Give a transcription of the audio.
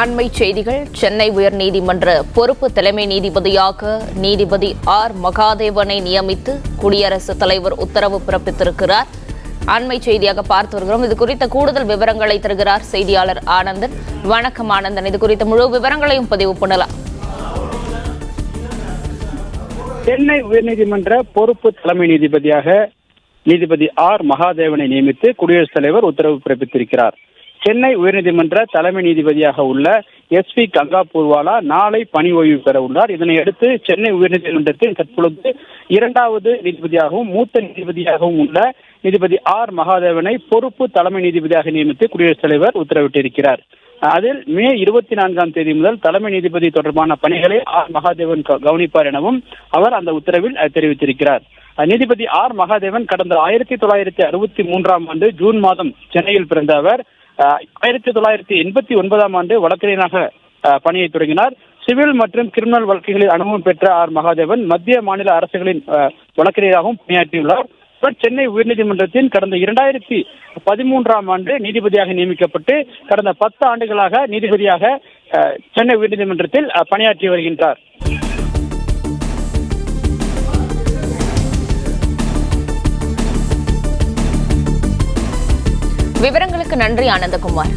அண்மை செய்திகள். சென்னை உயர்நீதிமன்ற பொறுப்பு தலைமை நீதிபதியாக நீதிபதி ஆர் மகாதேவனை நியமித்து குடியரசுத் தலைவர் உத்தரவு பிறப்பித்திருக்கிறார். அண்மை செய்தியாக பார்த்து வருகிறோம். இது குறித்த கூடுதல் விவரங்களை தருகிறார் செய்தியாளர் ஆனந்தன். வணக்கம் ஆனந்தன், இது குறித்த முழு விவரங்களையும் பதிவு பண்ணலாம். சென்னை உயர்நீதிமன்ற பொறுப்பு தலைமை நீதிபதியாக நீதிபதி ஆர் மகாதேவனை நியமித்து குடியரசுத் தலைவர் உத்தரவு பிறப்பித்திருக்கிறார். சென்னை உயர்நீதிமன்ற தலைமை நீதிபதியாக உள்ள SP கங்கா பூர்வாலா நாளை பணி ஓய்வு பெற உள்ளார். இதனையடுத்து சென்னை உயர்நீதிமன்றத்தில் தற்பொழுது இரண்டாவது நீதிபதியாகவும் மூத்த நீதிபதியாகவும் உள்ள நீதிபதி ஆர் மகாதேவனை பொறுப்பு தலைமை நீதிபதியாக நியமித்து குடியரசுத் தலைவர் உத்தரவிட்டிருக்கிறார். அதில் மே 24ஆம் தேதி முதல் தலைமை நீதிபதி தொடர்பான பணிகளை ஆர் மகாதேவன் கவனிப்பார் எனவும் அவர் அந்த உத்தரவில் தெரிவித்திருக்கிறார். நீதிபதி ஆர் மகாதேவன் கடந்த 1963ஆம் ஆண்டு ஜூன் மாதம் சென்னையில் பிறந்த அவர் 1989ஆம் ஆண்டு வழக்கறிஞராக பணியை தொடங்கினார். சிவில் மற்றும் கிரிமினல் வழக்குகளில் அனுபவம் பெற்ற ஆர் மகாதேவன் மத்திய மாநில அரசுகளின் வழக்கறிஞராகவும் பணியாற்றியுள்ளார். சென்னை உயர்நீதிமன்றத்தின் கடந்த 2013ஆம் ஆண்டு நீதிபதியாக நியமிக்கப்பட்டு கடந்த 10 ஆண்டுகளாக நீதிபதியாக சென்னை உயர்நீதிமன்றத்தில் பணியாற்றி வருகின்றார். விவரங்களுக்கு நன்றி ஆனந்தகுமார்.